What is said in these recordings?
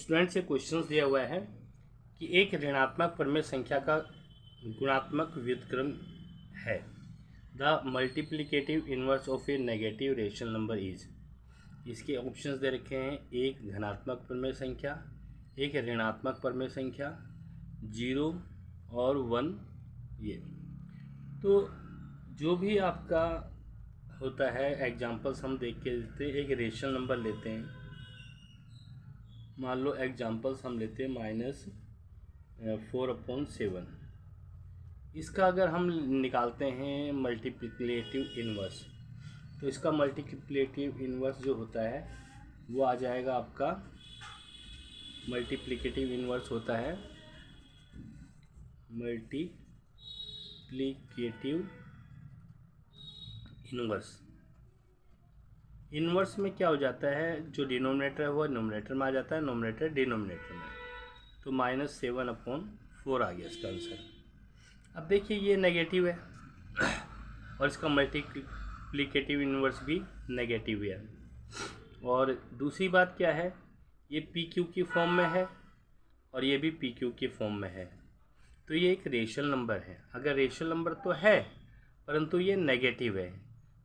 Student से question दिया हुआ है कि एक ऋणात्मक परिमेय संख्या का गुणात्मक व्युत्क्रम है। The multiplicative inverse of A negative rational number is. इसके ऑप्शंस दे रखे हैं, एक धनात्मक परिमेय संख्या, एक ऋणात्मक परिमेय संख्या, 0 और 1। ये तो जो भी आपका होता है एग्जाम्पल्स हम देख के देते हैं। एक रेशनल नंबर लेते हैं, मान लो एग्जाम्पल्स हम लेते हैं -4/7। इसका अगर हम निकालते हैं मल्टीप्लिकेटिव इनवर्स, तो इसका मल्टीप्लिकेटिव इनवर्स जो होता है वो आ जाएगा आपका, मल्टीप्लिकेटिव इनवर्स होता है मल्टीप्लिकेटिव इनवर्स में क्या हो जाता है, जो डिनोमिनेटर है वो न्यूमरेटर में आ जाता है, नोमिनेटर डिनोमिनेटर में। तो -7/4 आ गया इसका आंसर। अब देखिए ये नेगेटिव है और इसका मल्टीप्लिकेटिव इनवर्स भी नेगेटिव है। और दूसरी बात क्या है, ये PQ की फॉर्म में है और ये भी PQ की फॉर्म में है। तो ये एक रेशनल नंबर है। अगर रेशनल नंबर तो है परंतु ये नेगेटिव है,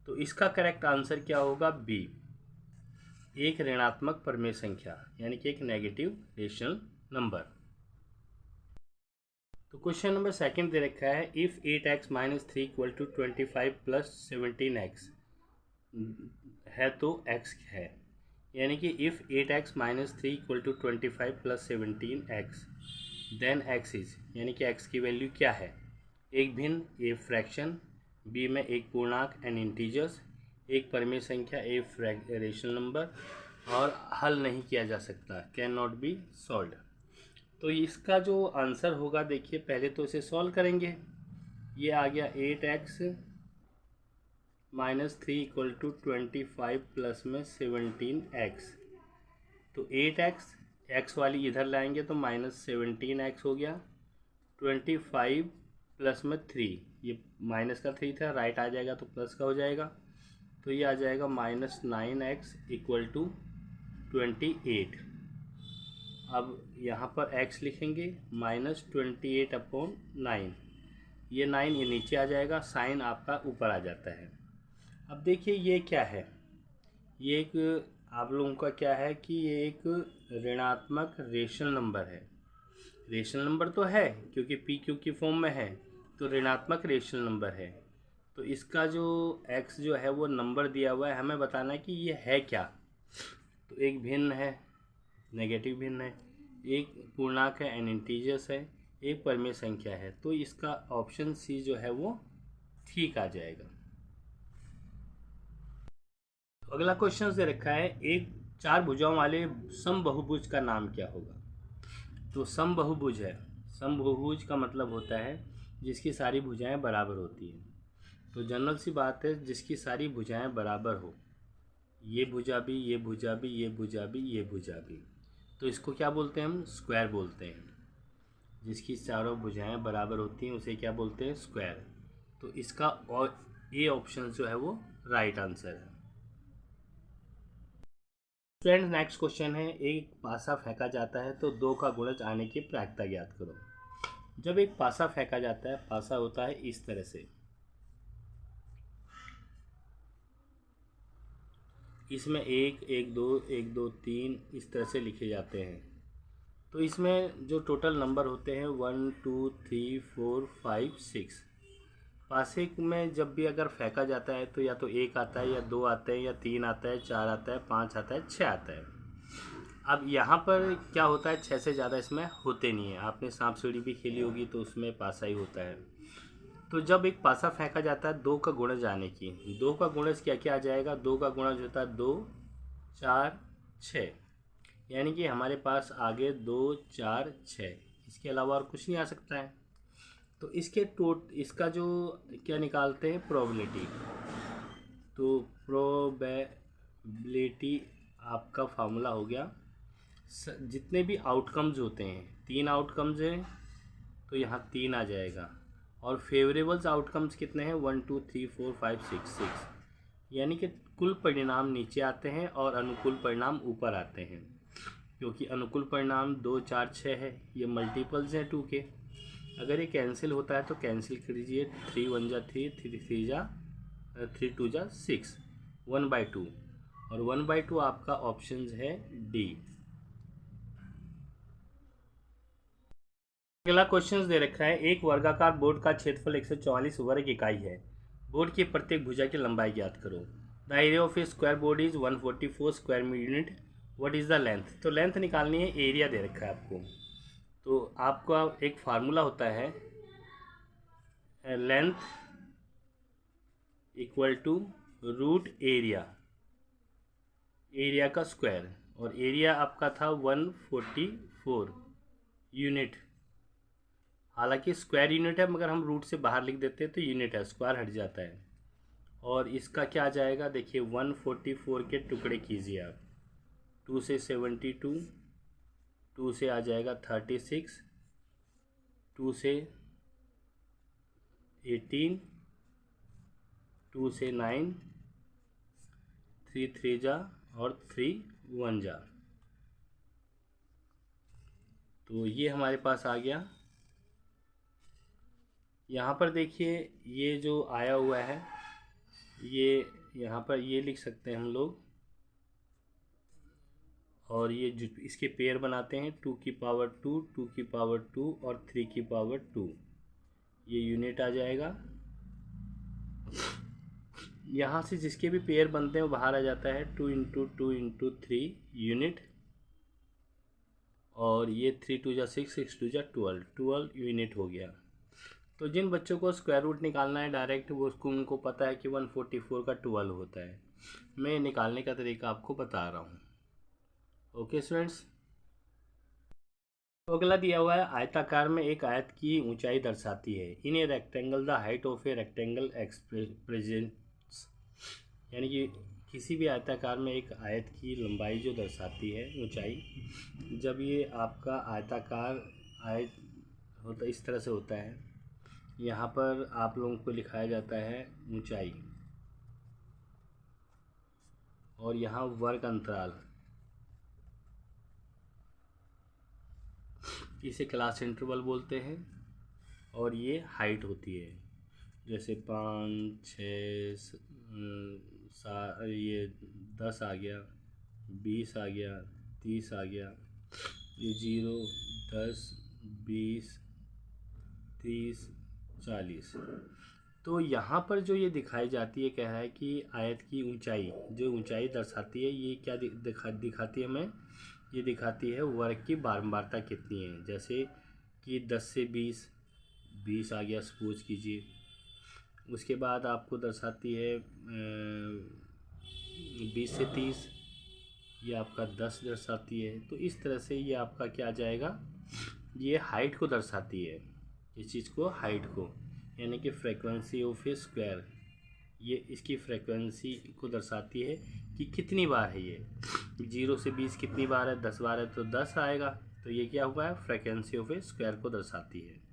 तो इसका करेक्ट आंसर क्या होगा, बी, एक ऋणात्मक परिमेय संख्या, यानी कि एक नेगेटिव रेशनल नंबर। तो क्वेश्चन नंबर सेकंड दे रखा है, इफ़ 8x - 3 = 25 + 17x है तो x है। यानी कि if 8x - 3 = 25 + 17x then x is, यानी कि x की वैल्यू क्या है, एक भिन्न, ए फ्रैक्शन, बी में एक पूर्णांक एन इंटीजर्स, एक परिमेय संख्या, ए रेशनल नंबर, और हल नहीं किया जा सकता, कैन नॉट बी सॉल्व्ड। तो इसका जो आंसर होगा, देखिए पहले तो इसे सॉल्व करेंगे। ये आ गया 8x - 3 = 25 प्लस में 17x। तो 8x, x वाली इधर लाएंगे तो -17x हो गया, 25 प्लस में 3, ये माइनस का 3 था, राइट आ जाएगा तो प्लस का हो जाएगा। तो ये आ जाएगा -9x = 28। अब यहाँ पर x लिखेंगे -28/9, ये 9 ये नीचे आ जाएगा, साइन आपका ऊपर आ जाता है। अब देखिए ये क्या है, ये एक आप लोगों का क्या है कि ये एक ऋणात्मक रेशनल नंबर है। रेशनल नंबर तो है क्योंकि PQ की फॉर्म में है, तो ऋणात्मक रेशनल नंबर है। तो इसका जो x जो है वो नंबर दिया हुआ है, हमें बताना है कि ये है क्या। तो एक भिन्न है, नेगेटिव भिन्न है, एक पूर्णांक है, एन इंटीजर्स है, एक परिमेय संख्या है। तो इसका ऑप्शन सी जो है वो ठीक आ जाएगा। तो अगला क्वेश्चन दे रखा है, एक 4 भुजाओं वाले समबहुभुज का नाम क्या होगा। तो समबहुभुज है, समबहुभुज का मतलब होता है जिसकी सारी भुजाएं बराबर होती हैं। तो जनरल सी बात है, जिसकी सारी भुजाएं बराबर हो, ये भुजा भी, ये भुजा भी, ये भुजा भी, ये भुजा भी, तो इसको क्या बोलते हैं, हम स्क्वायर बोलते हैं। जिसकी चारों भुजाएं बराबर होती हैं उसे क्या बोलते हैं, स्क्वायर। तो इसका और ए ऑप्शन जो है वो राइट आंसर है। फ्रेंड्स नेक्स्ट क्वेश्चन है, एक पासा फेंका जाता है तो 2 का गुणज आने की प्रायिकता ज्ञात करो। जब एक पासा फेंका जाता है, पासा होता है इस तरह से, इसमें 1, 1, 2, 1, 2, 3 इस तरह से लिखे जाते हैं। तो इसमें जो टोटल नंबर होते हैं 1, 2, 3, 4, 5, 6। पासे में जब भी अगर फेंका जाता है तो या तो 1 आता है, या 2 आता है, या 3 आता है, 4 आता है, 5 आता है, 6 आता है। अब यहाँ पर क्या होता है, 6 से ज़्यादा इसमें होते नहीं है। आपने सांप सीढ़ी भी खेली होगी तो उसमें पासा ही होता है। तो जब एक पासा फेंका जाता है 2 का गुणज आने की, 2 का गुणज क्या क्या आ जाएगा, 2 का गुणज होता है 2, 4, 6, यानी कि हमारे पास आगे 2, 4, 6, इसके अलावा और कुछ नहीं आ सकता है। तो इसका जो क्या निकालते हैं, प्रोबेबिलिटी। तो प्रोबेबिलिटी आपका फार्मूला हो गया, जितने भी आउटकम्स होते हैं, 3 आउटकम्स हैं तो यहाँ 3 आ जाएगा, और फेवरेबल्स आउटकम्स कितने हैं, 1, 2, 3, 4, 5, 6, यानी कि कुल परिणाम नीचे आते हैं और अनुकूल परिणाम ऊपर आते हैं। क्योंकि अनुकूल परिणाम 2 4 6 है, ये मल्टीपल्स हैं 2 के। अगर ये कैंसिल होता है तो कैंसिल कीजिए, 3 1 जा 3, 3 3 जा 3 2 जा 6, 1/2, और 1/2 आपका ऑप्शन है डी। अगला क्वेश्चन दे रखा है, एक वर्गाकार बोर्ड का क्षेत्रफल 144 वर्ग इकाई है। बोर्ड की प्रत्येक भुजा की लंबाई ज्ञात करो। The area of A square board is 144 square unit. What is the length? तो लेंथ निकालनी है, एरिया दे रखा है आपको। तो आपका एक फार्मूला होता है, length equal to root area, area का स्क्वायर, और एरिया आपका था 144 यूनिट। हालांकि स्क्वायर यूनिट है, मगर हम रूट से बाहर लिख देते हैं तो यूनिट है, स्क्वायर हट जाता है। और इसका क्या आ जाएगा, देखिए 144 के टुकड़े कीजिए आप, 2 से 72, 2 से आ जाएगा 36, 2 से 18, 2 से 9, 3 3 जा और 3 1 जा। तो ये हमारे पास आ गया। यहाँ पर देखिए ये जो आया हुआ है, ये यहाँ पर ये लिख सकते हैं हम लोग, और ये जो इसके पेयर बनाते हैं 2 की पावर 2, 2 की पावर 2 और 3 की पावर 2, ये यूनिट आ जाएगा। यहाँ से जिसके भी पेयर बनते हैं वो बाहर आ जाता है, 2 × 2 × 3 यूनिट, और ये 3 2 जा 6, 6 2 जा 12 यूनिट हो गया। तो जिन बच्चों को स्क्वायर रूट निकालना है डायरेक्ट, वो उसको उनको पता है कि 144 का 12 होता है। मैं निकालने का तरीका आपको बता रहा हूँ। Okay students. तो अगला दिया हुआ है, आयताकार में एक आयत की ऊंचाई दर्शाती है। In a rectangle the height of a rectangle represents, यानी कि किसी भी आयताकार में एक आयत की लंबाई जो दर्शाती है ऊंचाई, जब ये आपका आयताकार आयत होता इस तरह से होता है, यहाँ पर आप लोगों को लिखाया जाता है ऊंचाई, और यहाँ वर्ग अंतराल, इसे क्लास इंटरवल बोलते हैं, और ये हाइट होती है। जैसे 5 6 ये 10 आ गया, 20 आ गया, 30 आ गया, ये 0 10 20 30 40। तो यहाँ पर जो ये दिखाई जाती है, कह रहा है कि आयत की ऊंचाई, जो ऊंचाई दर्शाती है, ये क्या दिखाती है हमें, ये दिखाती है वर्ग की बारंबारता कितनी है। जैसे कि 10 से 20, 20 आ गया सपोज कीजिए। उसके बाद आपको दर्शाती है 20 से 30, ये आपका 10 दर्शाती है। तो इस तरह से ये आपका क्या आ जाएगा, ये हाइट को दर्शाती है, इस चीज़ को, हाइट को, यानी कि फ्रीक्वेंसी ऑफ ए स्क्वायर, ये इसकी फ्रीक्वेंसी को दर्शाती है कि कितनी बार है ये। 0 से 20 कितनी बार है, 10 बार है, तो 10 आएगा। तो ये क्या हुआ है, फ्रीक्वेंसी ऑफ ए स्क्वायर को दर्शाती है।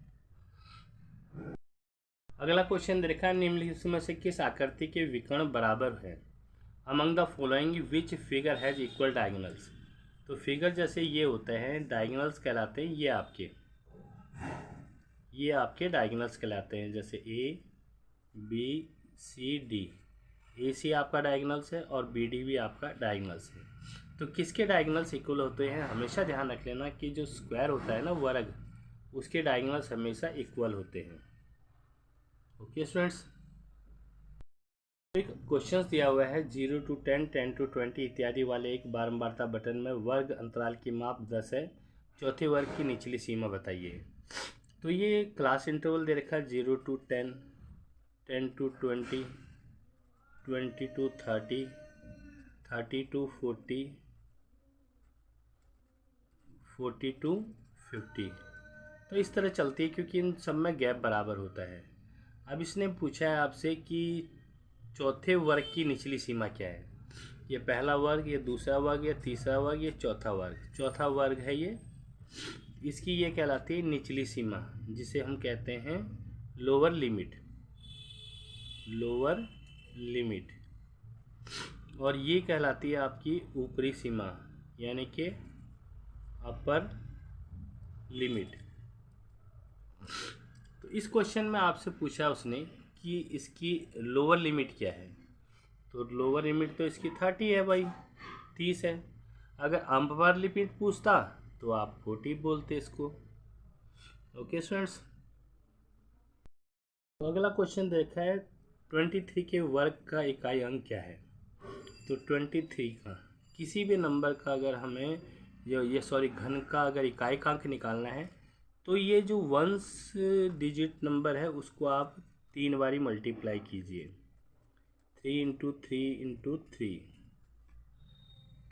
अगला क्वेश्चन देखा है, निम्नलिखित में से किस आकृति के विकर्ण बराबर है। Among the following which figure has equal diagonals. तो फिगर जैसे ये होते हैं डायगोनल्स कहलाते हैं, ये आपके डायगोनल्स कहलाते हैं। जैसे ए बी सी डी, ए सी आपका डायगोनल्स है और बी डी भी आपका डायगोनल्स है। तो किसके डायगोनल्स इक्वल होते हैं, हमेशा ध्यान रख लेना कि जो स्क्वायर होता है ना, वर्ग, उसके डायगोनल्स हमेशा इक्वल होते हैं। Okay students. एक क्वेश्चन दिया हुआ है, 0 to 10, 10 to 20 इत्यादि वाले एक बारंबारता बटन में वर्ग अंतराल की माप 10 है, चौथे वर्ग की निचली सीमा बताइए। तो ये क्लास इंटरवल दे रखा है 0 to 10, 10 to 20, 20 to 30, 30 to 40, 40 to 50। तो इस तरह चलती है, क्योंकि इन सब में गैप बराबर होता है। अब इसने पूछा है आपसे कि चौथे वर्ग की निचली सीमा क्या है। ये पहला वर्ग, ये दूसरा वर्ग, ये तीसरा वर्ग, ये चौथा वर्ग। चौथा वर्ग है ये, इसकी ये कहलाती है निचली सीमा, जिसे हम कहते हैं लोअर लिमिट, लोअर लिमिट। और ये कहलाती है आपकी ऊपरी सीमा, यानी कि अपर लिमिट। तो इस क्वेश्चन में आपसे पूछा उसने कि इसकी लोअर लिमिट क्या है। तो लोअर लिमिट तो इसकी 30 है भाई, 30 है। अगर अपर लिमिट पूछता तो आप 40 बोलते इसको। ओके स्टूडेंट्स, तो अगला क्वेश्चन देखा है 23 के वर्ग का इकाई अंक क्या है। तो 23 का किसी भी नंबर का अगर हमें घन का अगर इकाई का अंक निकालना है तो ये जो वंस डिजिट नंबर है उसको आप 3 बारी मल्टीप्लाई कीजिए, 3 इंटू 3 इंटू 3,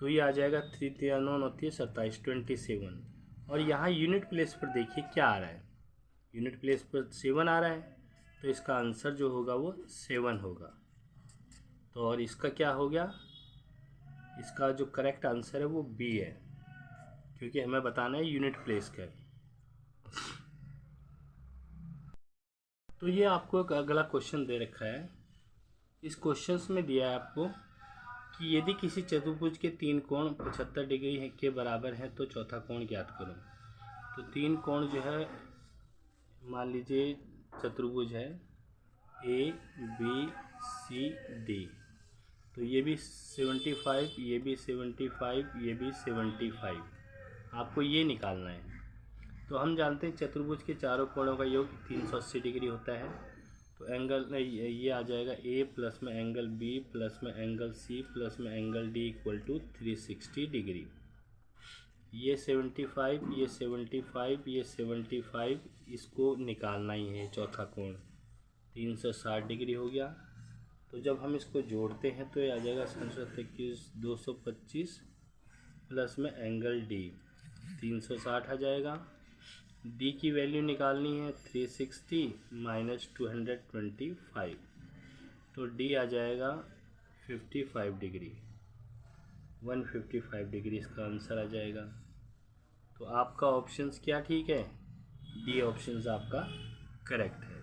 तो ये आ जाएगा 3 3 9 9 27 27। और यहाँ यूनिट प्लेस पर देखिए क्या आ रहा है, यूनिट प्लेस पर 7 आ रहा है, तो इसका आंसर जो होगा वो 7 होगा। तो और इसका क्या हो गया, इसका जो करेक्ट आंसर है वो बी है, क्योंकि हमें बताना है यूनिट प्लेस का। तो ये आपको एक अगला क्वेश्चन दे रखा है। इस क्वेश्चन में दिया है आपको कि यदि किसी चतुर्भुज के 3 कोण 75 डिग्री के बराबर हैं तो चौथा कोण ज्ञात करो। तो 3 कोण जो है, मान लीजिए चतुर्भुज है ए बी सी डी, तो ये भी 75, ये भी 75, ये भी 75, आपको ये निकालना है। तो हम जानते हैं चतुर्भुज के चारों कोणों का योग 380 डिग्री होता है। तो एंगल ये आ जाएगा ए प्लस में एंगल बी प्लस में एंगल सी प्लस में angle D equal to 360 degree. ये 75, ये 75, ये 75, इसको निकालना ही है। चौथा कोण 360 डिग्री हो गया। तो जब हम इसको जोड़ते हैं तो ये आ जाएगा 225 प्लस में एंगल डी 360 आ जाएगा। डी की वैल्यू निकालनी है 360 माइनस 225, तो डी आ जाएगा 55 डिग्री, 155 डिग्री इसका आंसर आ जाएगा। तो आपका ऑप्शंस क्या ठीक है, डी ऑप्शंस आपका करेक्ट है।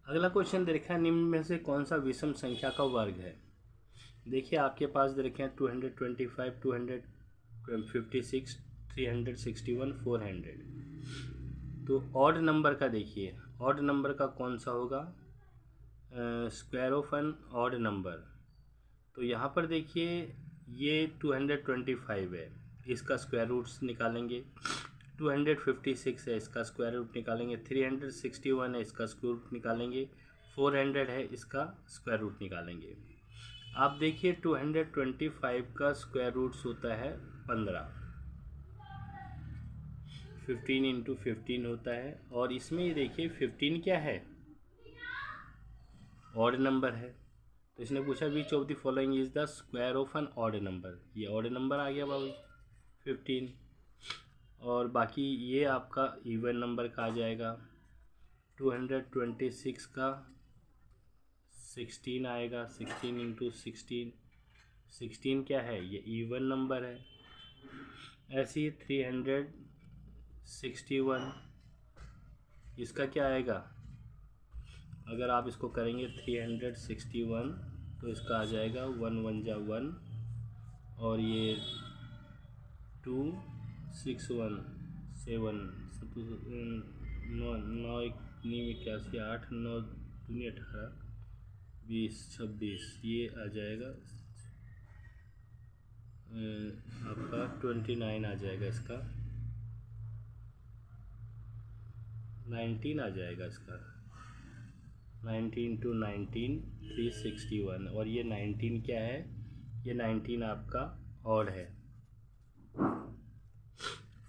अगला क्वेश्चन देखा है निम्न में से कौन सा विषम संख्या का वर्ग है। देखिए आपके पास दे रखे हैं 225, 256, 361, 400। तो ऑड नंबर का देखिए, ऑड नंबर का कौन सा होगा, square of an odd number. तो यहाँ पर देखिए ये 225 है, इसका स्क्वायर रूट्स निकालेंगे। 256 है, इसका स्क्वायर रूट निकालेंगे। 361 है, इसका स्क्वायर रूट निकालेंगे। 400 है, इसका स्क्वायर रूट निकालेंगे। आप देखिए 225 का स्क्वायर रूट्स होता है 15, 15 इंटू 15 होता है। और इसमें ये देखिए 15 क्या है, ऑड नंबर है। तो इसने पूछा which of the following is the square of an odd number, ये ऑड नंबर आ गया बाबू 15। और बाकी ये आपका इवन नंबर का आ जाएगा। 226 का 16 आएगा, 16 इंटू 16, 16 क्या है, ये इवन नंबर है। ऐसे ही 361, इसका क्या आएगा, अगर आप इसको करेंगे 361 तो इसका आ जाएगा 1 1 जा 1, और ये 2 6 1 7 9 9 81 8 9 दूनी 18 20 26, ये आ जाएगा आपका 29 आ जाएगा, इसका 19 आ जाएगा, इसका 19 टू 19 361। और ये 19 क्या है, ये 19 आपका ऑड है।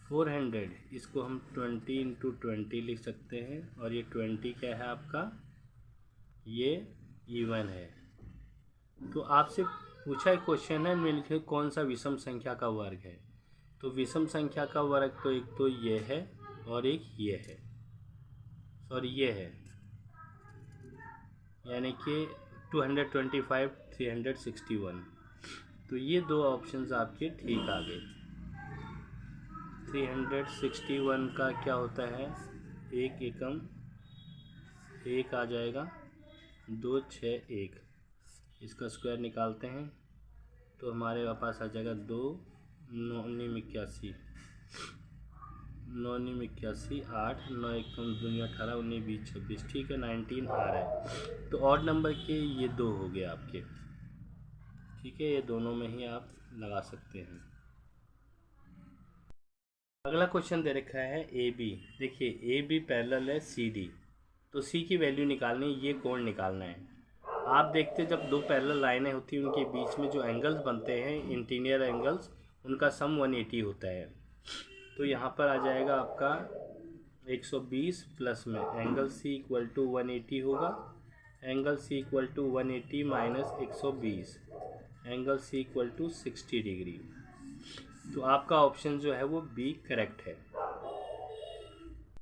400 इसको हम 20 इंटू 20 लिख सकते हैं, और ये 20 क्या है आपका, ये इवन है। तो आपसे पूछा एक क्वेश्चन है मिलकर कौन सा विषम संख्या का वर्ग है। तो विषम संख्या का वर्ग तो एक तो ये है और एक ये है, सॉरी ये है, यानी कि 225 361। तो ये दो ऑप्शंस आपके ठीक आ गए। 361 का क्या होता है, एक एकम एक आ जाएगा, 2 6 1, इसका स्क्वायर निकालते हैं तो हमारे पास आ जाएगा 2 9 19 81 9 19 81 8 9 1 2 18 19 20 26 ठीक है 19 आ रहा है। तो ऑड नंबर के ये 2 हो गए आपके, ठीक है, ये दोनों में ही आप लगा सकते हैं। अगला क्वेश्चन दे रखा है ए बी। देखिए ए बी पैरेलल है सी डी, तो सी की वैल्यू निकालनी है, ये कोण निकालना है। आप देखते हैं जब दो पैरेलल लाइनें होती हैं उनके बीच में जो एंगल्स बनते हैं इंटीरियर एंगल्स, उनका सम 180 होता है। तो यहाँ पर आ जाएगा आपका 120 प्लस में एंगल सी इक्वल टू 180 होगा, angle C equal to 180 minus 120, angle C equal to 60 degree. तो आपका ऑप्शन जो है वो बी करेक्ट है।